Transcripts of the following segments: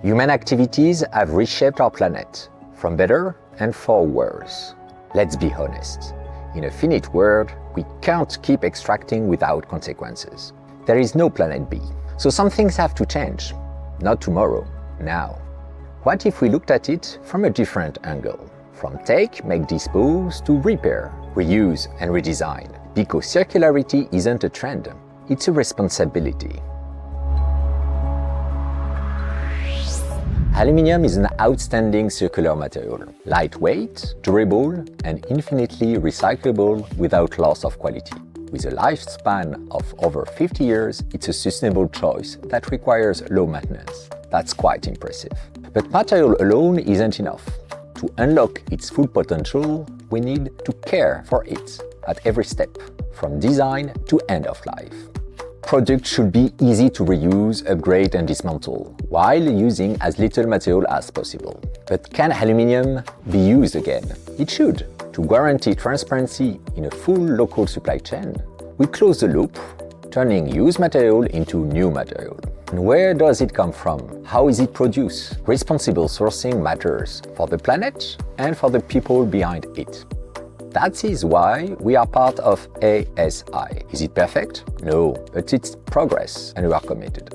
Human activities have reshaped our planet, from better and for worse. Let's be honest. In a finite world, we can't keep extracting without consequences. There is no planet B. So some things have to change. Not tomorrow, now. What if we looked at it from a different angle? From take, make, dispose to repair, reuse and redesign. Because circularity isn't a trend, it's a responsibility. Aluminium is an outstanding circular material, lightweight, durable, and infinitely recyclable without loss of quality. With a lifespan of over 50 years, it's a sustainable choice that requires low maintenance. That's quite impressive. But material alone isn't enough. To unlock its full potential, we need to care for it at every step, from design to end of life. Products should be easy to reuse, upgrade and dismantle, while using as little material as possible. But can aluminium be used again? It should. To guarantee transparency in a full local supply chain, we close the loop, turning used material into new material. And where does it come from? How is it produced? Responsible sourcing matters for the planet and for the people behind it. That is why we are part of ASI. Is it perfect? No, but it's progress and we are committed.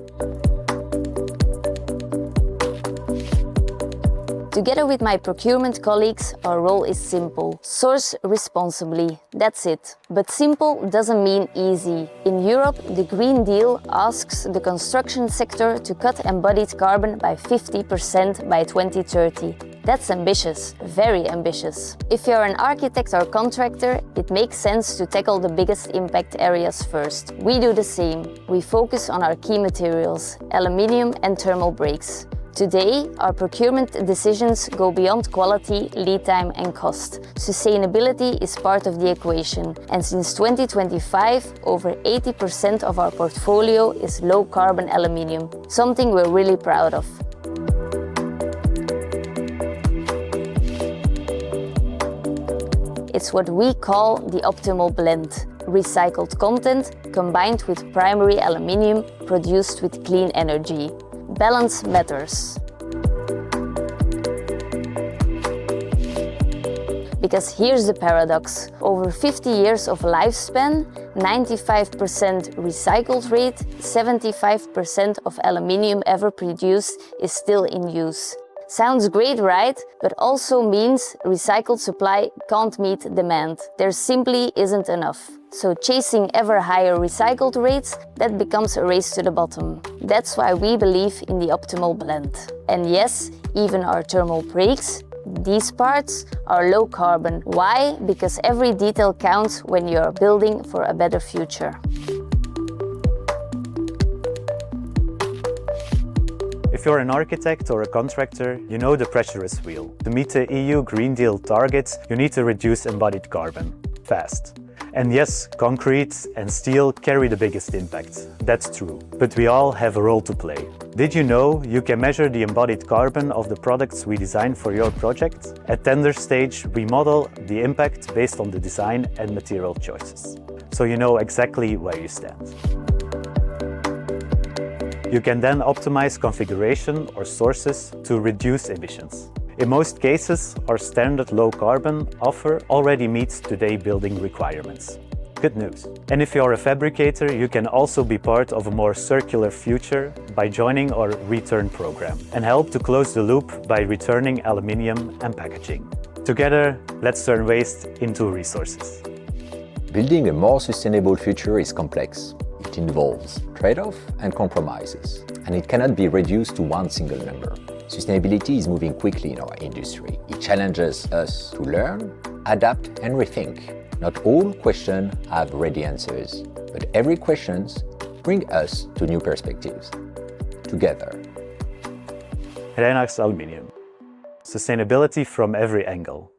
Together with my procurement colleagues, our role is simple. Source responsibly, that's it. But simple doesn't mean easy. In Europe, the Green Deal asks the construction sector to cut embodied carbon by 50% by 2030. That's ambitious, very ambitious. If you're an architect or contractor, it makes sense to tackle the biggest impact areas first. We do the same. We focus on our key materials, aluminium and thermal brakes. Today, our procurement decisions go beyond quality, lead time and cost. Sustainability is part of the equation, and since 2025, over 80% of our portfolio is low-carbon aluminium, something we're really proud of. It's what we call the optimal blend. Recycled content combined with primary aluminium produced with clean energy. Balance matters. Because here's the paradox. Over 50 years of lifespan, 95% recycled rate, 75% of aluminium ever produced is still in use. Sounds great, right? But also means recycled supply can't meet demand. There simply isn't enough. So chasing ever higher recycled rates, that becomes a race to the bottom. That's why we believe in the optimal blend. And yes, even our thermal brakes, these parts are low carbon. Why? Because every detail counts when you're building for a better future. If you're an architect or a contractor, you know the pressure is real. To meet the EU Green Deal targets, you need to reduce embodied carbon fast. And yes, concrete and steel carry the biggest impact. That's true. But we all have a role to play. Did you know you can measure the embodied carbon of the products we design for your project? At tender stage, we model the impact based on the design and material choices, so you know exactly where you stand. You can then optimize configuration or sources to reduce emissions. In most cases, our standard low-carbon offer already meets today's building requirements. Good news. And if you're a fabricator, you can also be part of a more circular future by joining our return program and help to close the loop by returning aluminium and packaging. Together, let's turn waste into resources. Building a more sustainable future is complex. It involves trade-off and compromises, and it cannot be reduced to one single number. Sustainability is moving quickly in our industry. It challenges us to learn, adapt, and rethink. Not all questions have ready answers, but every question brings us to new perspectives. Together. Reynaers Aluminium. Sustainability from every angle.